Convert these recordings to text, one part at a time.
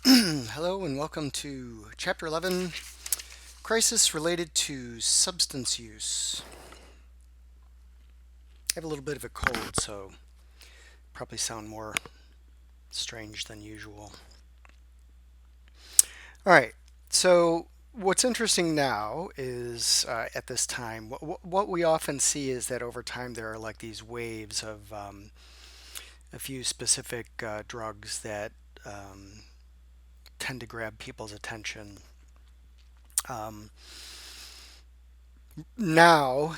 Hello and welcome to Chapter 11, Crisis Related to Substance Use. I have a little bit of a cold, so probably sound more strange than usual. All right, so what's interesting now is at this time, what we often see is that over time there are like these waves of a few specific drugs that um, tend to grab people's attention. Um, Now,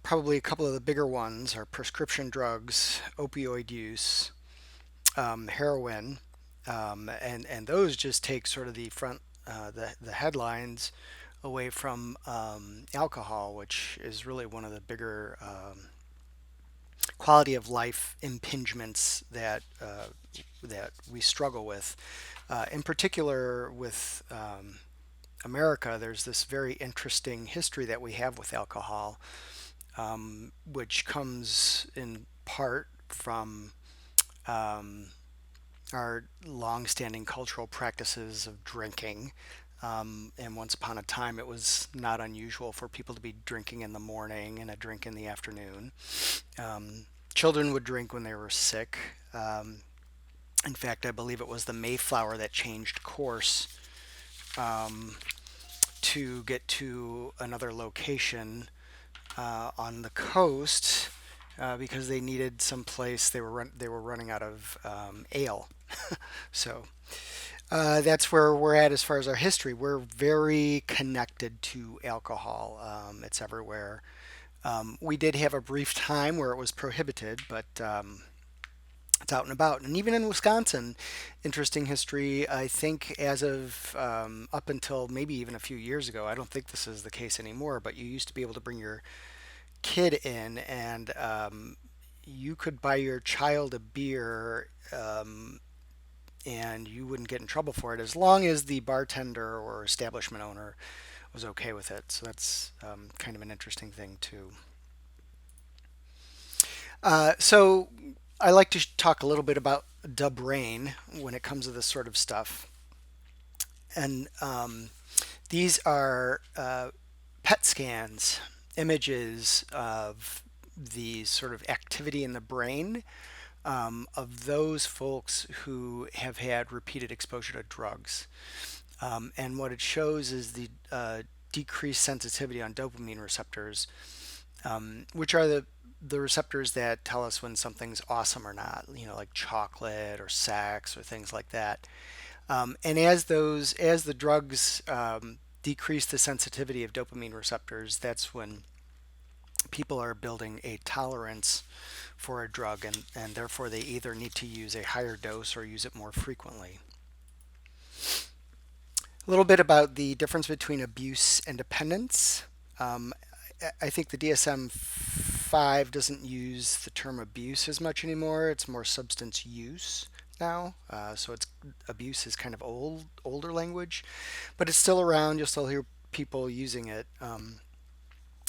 probably a couple of the bigger ones are prescription drugs, opioid use, heroin, and those just take sort of the front the headlines away from alcohol, which is really one of the bigger quality of life impingements that we struggle with. In particular, with America, there's this very interesting history that we have with alcohol, which comes in part from um, our long-standing cultural practices of drinking. And once upon a time, it was not unusual for people to be drinking in the morning and a drink in the afternoon. Children would drink when they were sick. In fact, I believe it was the Mayflower that changed course to get to another location on the coast because they needed some place. They were running out of ale, so that's where we're at as far as our history. We're very connected to alcohol. It's everywhere. We did have a brief time where it was prohibited, but it's out and about. And even in Wisconsin, interesting history. I think as of up until maybe even a few years ago, I don't think this is the case anymore, but you used to be able to bring your kid in and you could buy your child a beer and you wouldn't get in trouble for it as long as the bartender or establishment owner was okay with it. So that's kind of an interesting thing too. So I like to talk a little bit about the brain when it comes to this sort of stuff. And these are PET scans, images of the sort of activity in the brain of those folks who have had repeated exposure to drugs. And what it shows is the decreased sensitivity on dopamine receptors, which are the receptors that tell us when something's awesome or not, like chocolate or sex or things like that. And as the drugs decrease the sensitivity of dopamine receptors, that's when people are building a tolerance for a drug, and therefore they either need to use a higher dose or use it more frequently. A little bit about the difference between abuse and dependence. Um, I think the DSM 5 doesn't use the term abuse as much anymore. It's more substance use now. So it's abuse is kind of older language, but it's still around. You'll still hear people using it.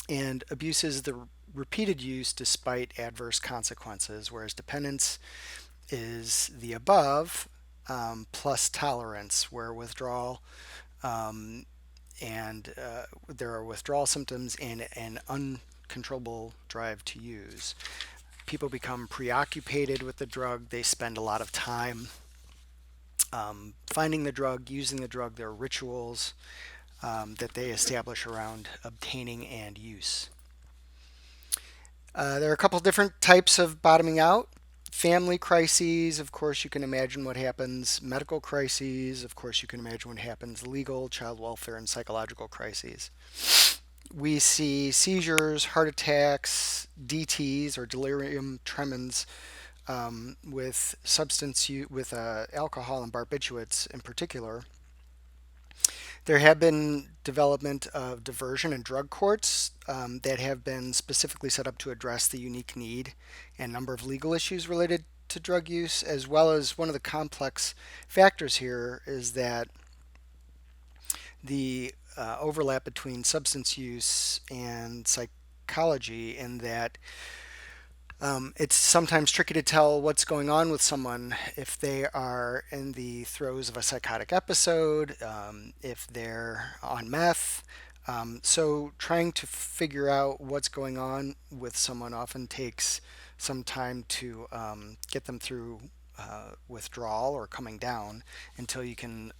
And abuse is the repeated use despite adverse consequences, whereas dependence is the above plus tolerance, where withdrawal um, and there are withdrawal symptoms and an uncontrollable drive to use. People become preoccupied with the drug. They spend a lot of time finding the drug, using the drug. There are rituals that they establish around obtaining and use. There are a couple different types of bottoming out. Family crises, of course, you can imagine what happens. Medical crises, of course, you can imagine what happens. Legal, child welfare, and psychological crises. We see seizures, heart attacks, DTs or delirium tremens with substance use, with alcohol and barbiturates in particular. There have been development of diversion and drug courts that have been specifically set up to address the unique need and number of legal issues related to drug use, as well as one of the complex factors here is that the overlap between substance use and psychology, in that It's sometimes tricky to tell what's going on with someone if they are in the throes of a psychotic episode, if they're on meth. So, trying to figure out what's going on with someone often takes some time to get them through withdrawal or coming down until you can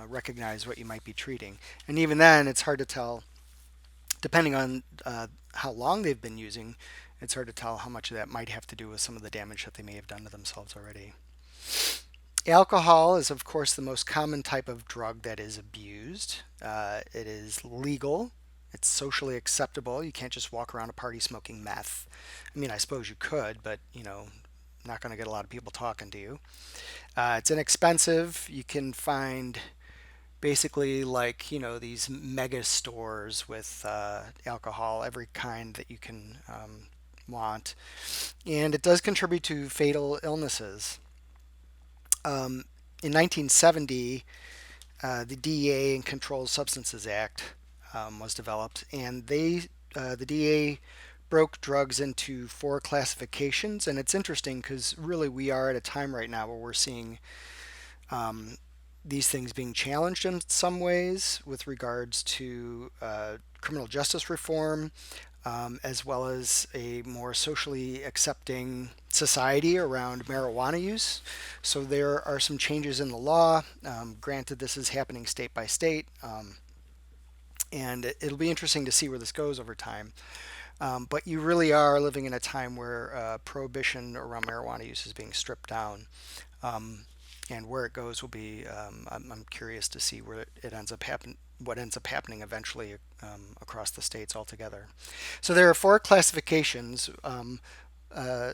recognize what you might be treating. And even then, it's hard to tell, depending on how long they've been using, it's hard to tell how much of that might have to do with some of the damage that they may have done to themselves already. Alcohol is, of course, the most common type of drug that is abused. It is legal. It's socially acceptable. You can't just walk around a party smoking meth. I mean, I suppose you could, but not going to get a lot of people talking to you. It's inexpensive. You can find basically like these mega stores with alcohol, every kind that you can want, and it does contribute to fatal illnesses. In 1970, the DEA and Controlled Substances Act was developed, and the DEA broke drugs into four classifications. And it's interesting because really we are at a time right now where we're seeing these things being challenged in some ways with regards to criminal justice reform, as well as a more socially accepting society around marijuana use. So there are some changes in the law. Granted, this is happening state by state, and it'll be interesting to see where this goes over time. But you really are living in a time where prohibition around marijuana use is being stripped down. Um, and where it goes will be, I'm curious to see where it ends up what ends up happening eventually across the states altogether. So there are four classifications. Uh,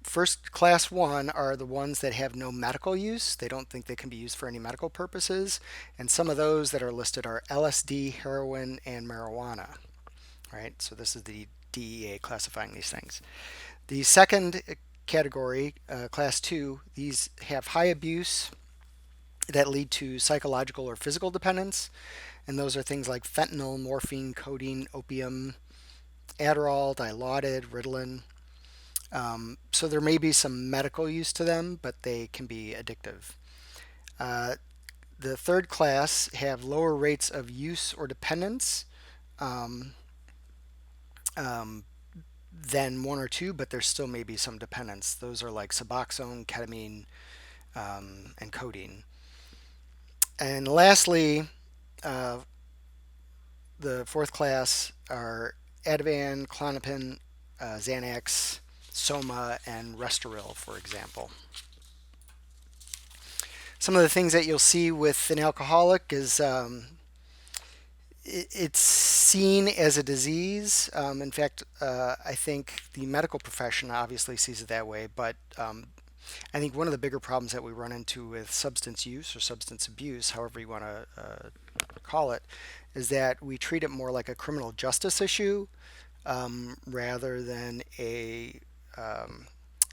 First, class one are the ones that have no medical use. They don't think they can be used for any medical purposes. And some of those that are listed are LSD, heroin, and marijuana. Right? So this is the DEA classifying these things. The second category, class two, these have high abuse that lead to psychological or physical dependence. And those are things like fentanyl, morphine, codeine, opium, Adderall, Dilaudid, Ritalin. So there may be some medical use to them, but they can be addictive. Uh, the third class have lower rates of use or dependence um, um, than one or two, but there still may be some dependence. Those are like Suboxone, ketamine, and codeine. And lastly, uh, the fourth class are Ativan, Klonopin, Xanax, Soma, and Restoril, for example. Some of the things that you'll see with an alcoholic is it's seen as a disease. In fact, I think the medical profession obviously sees it that way, but I think one of the bigger problems that we run into with substance use or substance abuse, however you want to call it, is that we treat it more like a criminal justice issue rather than a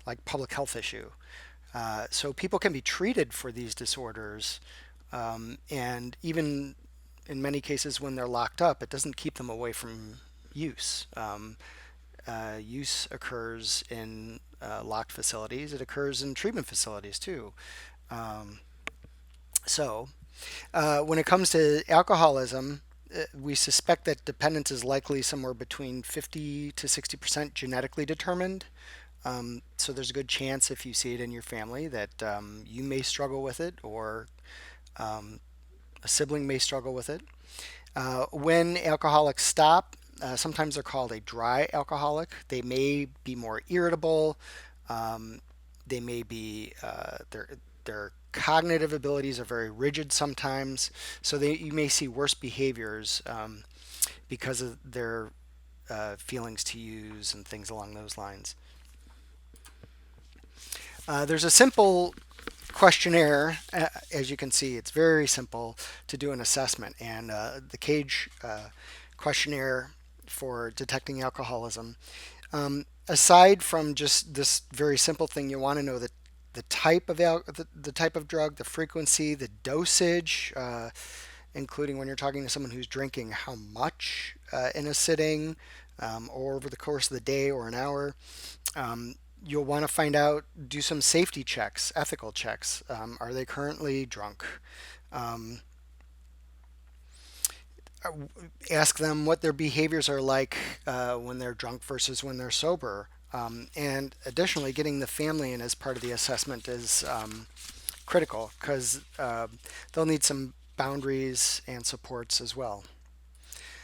like public health issue. So people can be treated for these disorders, and even in many cases when they're locked up, it doesn't keep them away from use. Use occurs in locked facilities. It occurs in treatment facilities too. Um, when it comes to alcoholism, we suspect that dependence is likely somewhere between 50 to 60% genetically determined. So there's a good chance if you see it in your family that you may struggle with it or um, a sibling may struggle with it. When alcoholics stop, sometimes they're called a dry alcoholic. They may be more irritable. Um, they may be their cognitive abilities are very rigid sometimes. So you may see worse behaviors because of their feelings to use and things along those lines. There's a simple questionnaire. As you can see, it's very simple to do an assessment. And the Cage questionnaire for detecting alcoholism, aside from just this very simple thing, you want to know that the type of the type of drug, the frequency, the dosage, including when you're talking to someone who's drinking, how much in a sitting or over the course of the day or an hour. Um, you'll want to find out, do some safety checks, ethical checks. Are they currently drunk? Um, Ask them what their behaviors are like when they're drunk versus when they're sober. And additionally, getting the family in as part of the assessment is critical because they'll need some boundaries and supports as well.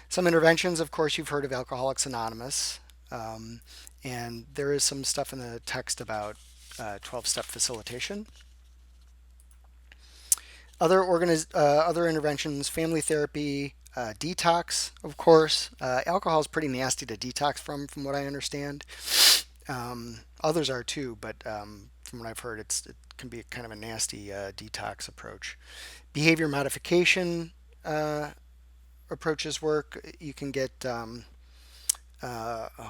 Some interventions, of course, you've heard of Alcoholics Anonymous, um, and there is some stuff in the text about 12-step facilitation. Other interventions, family therapy, detox, of course. Alcohol is pretty nasty to detox from what I understand. Others are too, but from what I've heard, it can be kind of a nasty detox approach. Behavior modification uh, approaches work. You can get oh,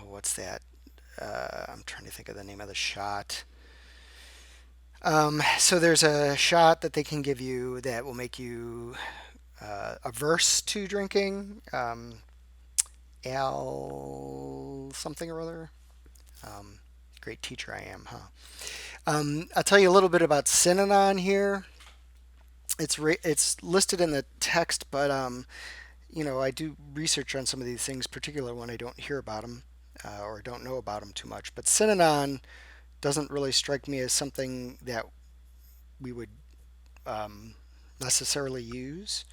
what's that? I'm trying to think of the name of the shot. So there's a shot that they can give you that will make you averse to drinking. Al something or other. Um, Great teacher I am, huh? I'll tell you a little bit about Synanon here. It's listed in the text, but I do research on some of these things, particularly when I don't hear about them or don't know about them too much. But Synanon doesn't really strike me as something that we would um, necessarily use.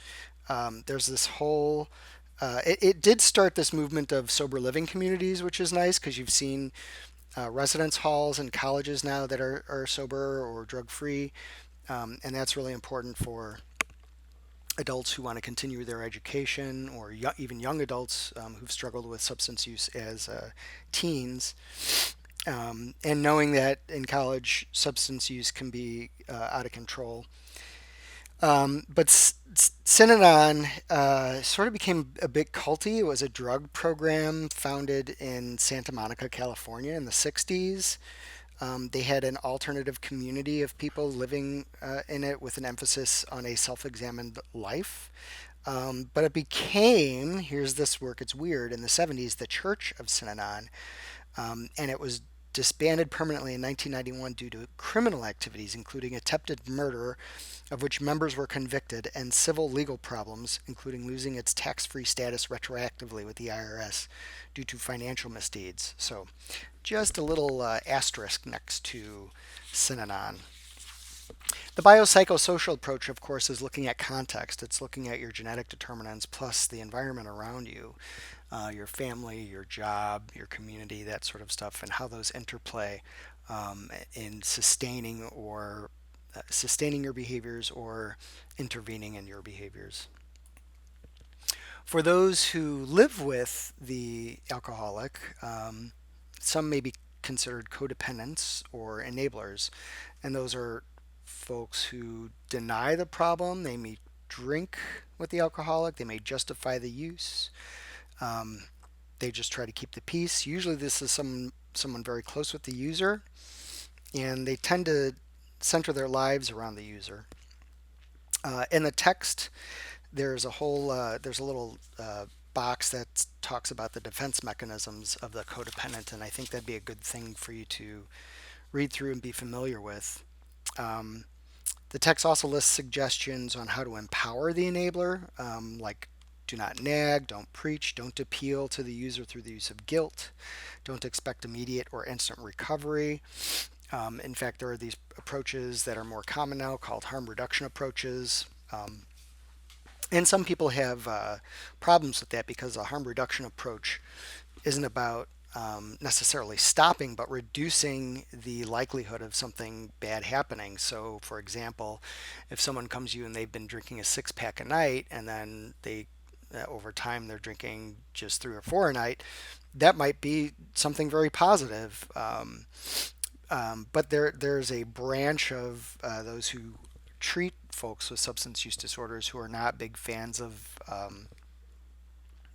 There's this whole it did start this movement of sober living communities, which is nice because you've seen residence halls in colleges now that are sober or drug free, and that's really important for adults who want to continue their education or even young adults who've struggled with substance use as teens. And knowing that in college substance use can be out of control. But Synanon sort of became a bit culty. It was a drug program founded in Santa Monica, California in the 60s. They had an alternative community of people living in it with an emphasis on a self examined life. But it became, here's this work, it's weird, in the 70s, the Church of Synanon, and it was disbanded permanently in 1991 due to criminal activities, including attempted murder, of which members were convicted, and civil legal problems, including losing its tax free status retroactively with the IRS due to financial misdeeds. So, just a little asterisk next to Synanon. The biopsychosocial approach, of course, is looking at context. It's looking at your genetic determinants plus the environment around you, your family, your job, your community, that sort of stuff, and how those interplay in sustaining your behaviors or intervening in your behaviors. For those who live with the alcoholic, some may be considered codependents or enablers, and those are folks who deny the problem. They may drink with the alcoholic, they may justify the use. Um, they just try to keep the peace. Usually, this is someone very close with the user, and they tend to center their lives around the user. In the text, there's a little box that talks about the defense mechanisms of the codependent, and I think that'd be a good thing for you to read through and be familiar with. Um, the text also lists suggestions on how to empower the enabler, like do not nag, don't preach, don't appeal to the user through the use of guilt, don't expect immediate or instant recovery. In fact, there are these approaches that are more common now called harm reduction approaches. And some people have problems with that because a harm reduction approach isn't about necessarily stopping, but reducing the likelihood of something bad happening. So, for example, if someone comes to you and they've been drinking a 6 pack a night, and then over time they're drinking just 3 or 4 a night, that might be something very positive. But there's a branch of those who treat folks with substance use disorders who are not big fans of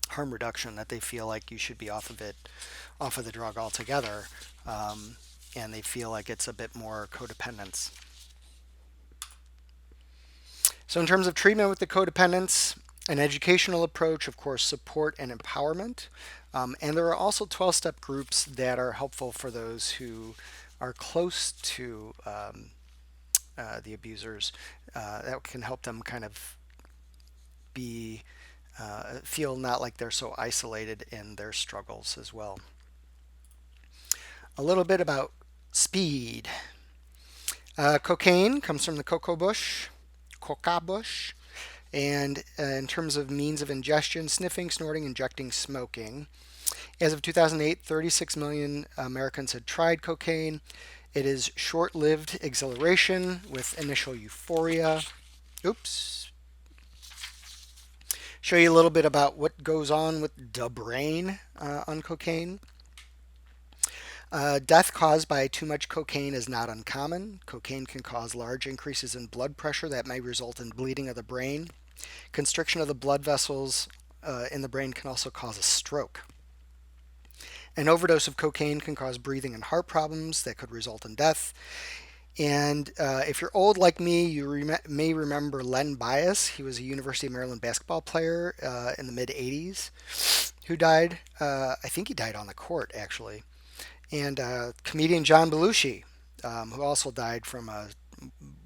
harm reduction, that they feel like you should be off of the drug altogether, and they feel like it's a bit more codependence. So in terms of treatment with the codependence, An educational approach, of course, support and empowerment. And there are also 12-step groups that are helpful for those who are close to the abusers, that can help them kind of be feel not like they're so isolated in their struggles as well. A little bit about speed. Cocaine comes from the coca bush, and in terms of means of ingestion, sniffing, snorting, injecting, smoking. As of 2008, 36 million Americans had tried cocaine. It is short lived exhilaration with initial euphoria. Oops. Show you a little bit about what goes on with the brain on cocaine. Death caused by too much cocaine is not uncommon. Cocaine can cause large increases in blood pressure that may result in bleeding of the brain. Constriction of the blood vessels in the brain can also cause a stroke. An overdose of cocaine can cause breathing and heart problems that could result in death. And if you're old like me, you may remember Len Bias. He was a University of Maryland basketball player in the mid 80s who died. I think he died on the court, actually. And comedian John Belushi, who also died from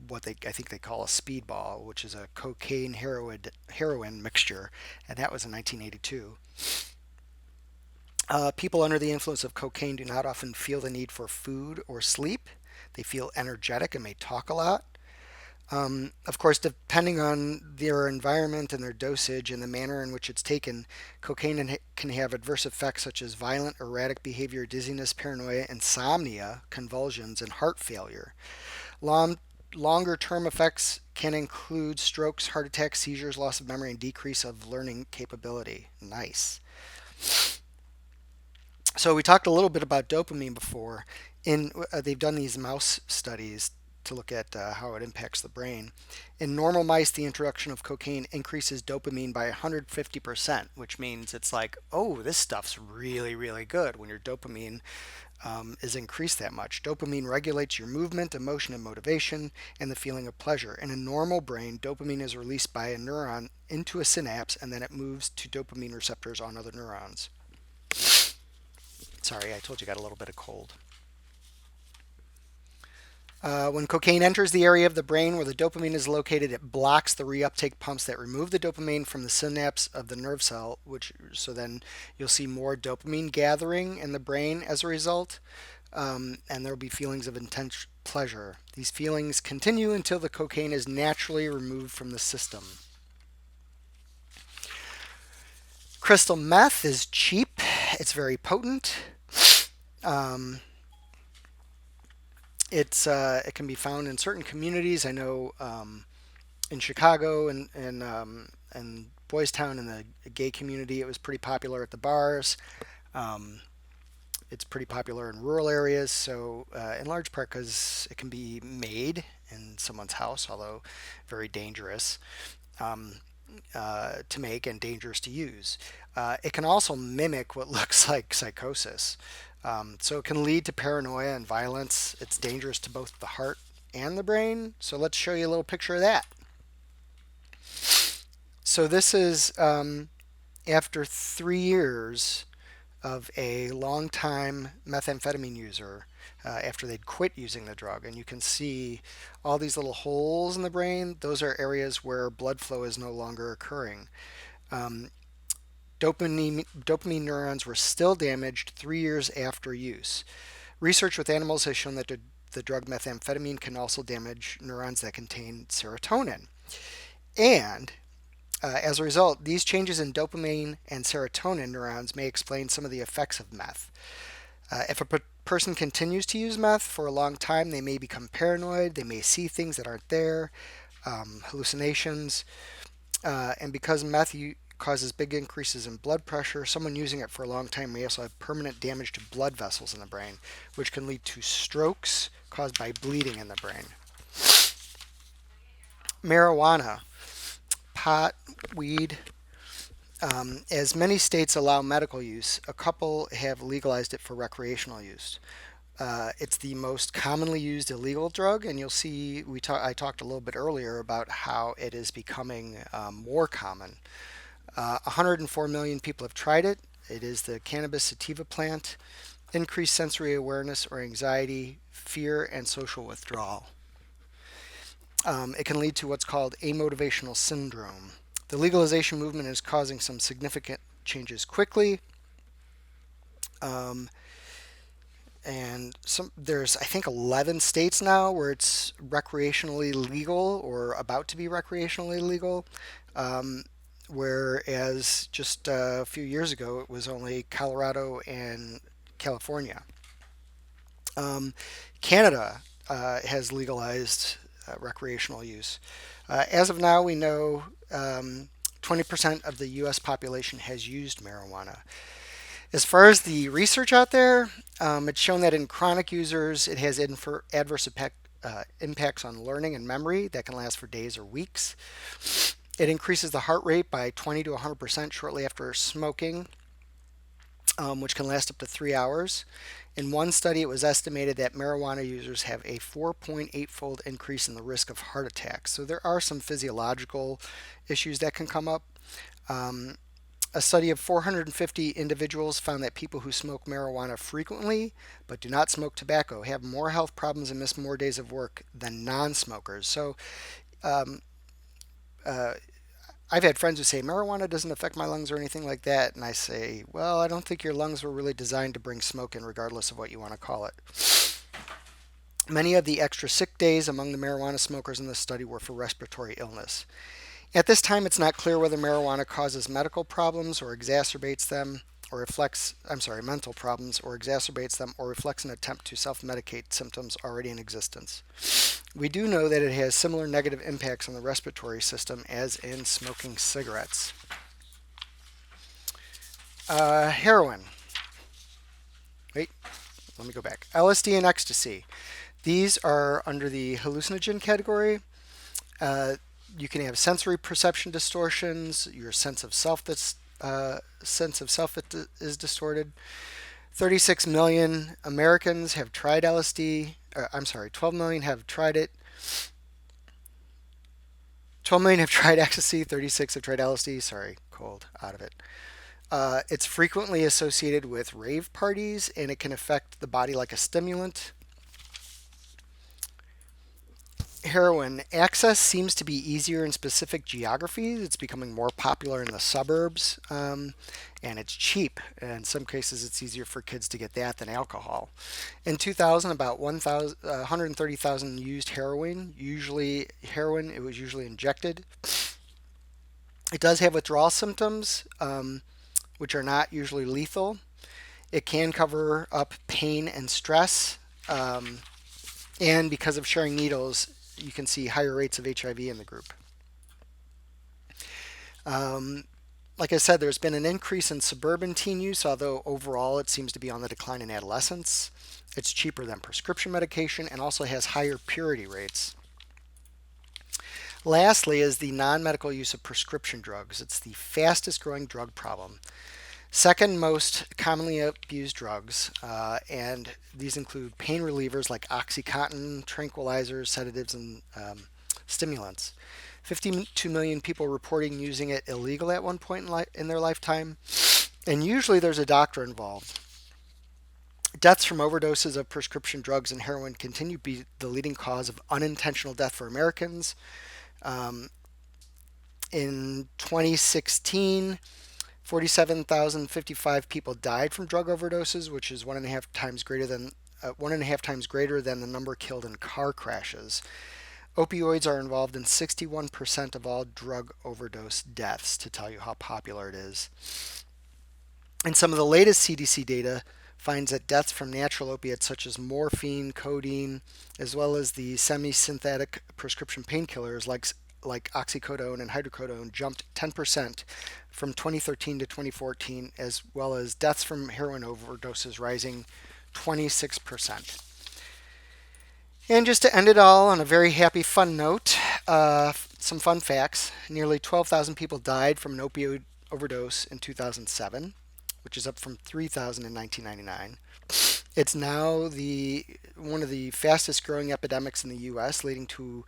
what I think they call a speedball, which is a cocaine heroin mixture, and that was in 1982. People under the influence of cocaine do not often feel the need for food or sleep. They feel energetic and may talk a lot. Of course, depending on their environment and their dosage and the manner in which it's taken, cocaine can have adverse effects such as violent, erratic behavior, dizziness, paranoia, insomnia, convulsions, and heart failure. Longer term effects can include strokes, heart attacks, seizures, loss of memory, and decrease of learning capability. Nice. So we talked a little bit about dopamine before. They've done these mouse studies to look at how it impacts the brain. In normal mice, the introduction of cocaine increases dopamine by 150%, which means it's like, oh, this stuff's really, really good when your dopamine is increased that much. Dopamine regulates your movement, emotion, and motivation, and the feeling of pleasure. In a normal brain, dopamine is released by a neuron into a synapse, and then it moves to dopamine receptors on other neurons. Sorry, I told you I got a little bit of cold. When cocaine enters the area of the brain where the dopamine is located, it blocks the reuptake pumps that remove the dopamine from the synapse of the nerve cell, so then you'll see more dopamine gathering in the brain as a result, and there will be feelings of intense pleasure. These feelings continue until the cocaine is naturally removed from the system. Crystal meth is cheap. It's very potent. Um, it can be found in certain communities. I know in Chicago and Boys Town in the gay community, it was pretty popular at the bars. Um, it's pretty popular in rural areas. So in large part because it can be made in someone's house, although very dangerous. Um, to make and dangerous to use. It can also mimic what looks like psychosis. So it can lead to paranoia and violence. It's dangerous to both the heart and the brain. So let's show you a little picture of that. So this is after 3 years of a long-time methamphetamine user after they'd quit using the drug. And you can see all these little holes in the brain. Those are areas where blood flow is no longer occurring. Um, dopamine neurons were still damaged 3 years after use. Research with animals has shown that the drug methamphetamine can also damage neurons that contain serotonin. And as a result, these changes in dopamine and serotonin neurons may explain some of the effects of meth. If a person continues to use meth for a long time, they may become paranoid, they may see things that aren't there, hallucinations, and because meth causes big increases in blood pressure, someone using it for a long time may also have permanent damage to blood vessels in the brain, which can lead to strokes caused by bleeding in the brain. Marijuana, pot, weed. As many states allow medical use, a couple have legalized it for recreational use. It's the most commonly used illegal drug, and you'll see I talked a little bit earlier about how it is becoming more common. 104 million people have tried it. It is the cannabis sativa plant. Increased sensory awareness or anxiety, fear, and social withdrawal. It can lead to what's called amotivational syndrome. The legalization movement is causing some significant changes quickly. Um, and there's I think 11 states now where it's recreationally legal or about to be recreationally legal, um, whereas just a few years ago it was only Colorado and California. Um, Canada has legalized recreational use. As of now, we know 20% of the U.S. population has used marijuana. As far as the research out there, it's shown that in chronic users, it has adverse impacts on learning and memory that can last for days or weeks. It increases the heart rate by 20 to 100% shortly after smoking, which can last up to 3 hours. In one study, it was estimated that marijuana users have a 4.8-fold increase in the risk of heart attacks. So there are some physiological issues that can come up. Um, A study of 450 individuals found that people who smoke marijuana frequently but do not smoke tobacco have more health problems and miss more days of work than non smokers. So, um, uh, I've had friends who say marijuana doesn't affect my lungs or anything like that. And I say, well, I don't think your lungs were really designed to bring smoke in, regardless of what you want to call it. Many of the extra sick days among the marijuana smokers in this study were for respiratory illness. At this time, it's not clear whether marijuana causes medical problems or exacerbates them, or reflects, I'm sorry, mental problems or exacerbates them, or reflects an attempt to self medicate symptoms already in existence. We do know that it has similar negative impacts on the respiratory system as in smoking cigarettes. Heroin. Wait, let me go back. LSD and ecstasy. These are under the hallucinogen category. Uh, you can have sensory perception distortions. Your sense of self is distorted. 36 million Americans have tried LSD. I'm sorry, 12 million have tried it. 12 million have tried ecstasy. 36 have tried LSD. Sorry, cold out of it. It's frequently associated with rave parties, and it can affect the body like a stimulant. Heroin access seems to be easier in specific geographies. It's becoming more popular in the suburbs, and it's cheap. In some cases, it's easier for kids to get that than alcohol. In 2000, about 130,000 used heroin. It was usually injected. It does have withdrawal symptoms, which are not usually lethal. It can cover up pain and stress. And because of sharing needles, you can see higher rates of HIV in the group. Um, like I said, there's been an increase in suburban teen use, although overall it seems to be on the decline in adolescence. It's cheaper than prescription medication and also has higher purity rates. Lastly, is the non medical use of prescription drugs. It's the fastest growing drug problem. Second most commonly abused drugs, and these include pain relievers like Oxycontin, tranquilizers, sedatives, and stimulants. 52 million people reporting using it illegal at one point in their lifetime, and usually there's a doctor involved. Deaths from overdoses of prescription drugs and heroin continue to be the leading cause of unintentional death for Americans. Um, in 2016, 47,055 people died from drug overdoses, which is 1.5 times greater than the number killed in car crashes. Opioids are involved in 61% of all drug overdose deaths, to tell you how popular it is. And some of the latest CDC data finds that deaths from natural opiates such as morphine, codeine, as well as the semi-synthetic prescription painkillers like oxycodone and hydrocodone jumped 10% from 2013 to 2014, as well as deaths from heroin overdoses rising 26%. And just to end it all on a very happy, fun note, some fun facts. Nearly 12,000 people died from an opioid overdose in 2007, which is up from 3,000 in 1999. It's now the one of the fastest growing epidemics in the U.S., leading to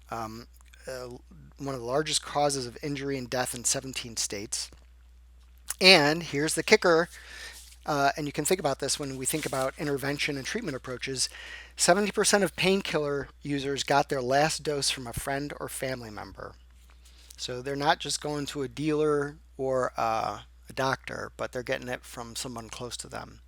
um, uh, one of the largest causes of injury and death in 17 states. And here's the kicker, and you can think about this when we think about intervention and treatment approaches. 70% of painkiller users got their last dose from a friend or family member. So they're not just going to a dealer or a doctor, but they're getting it from someone close to them.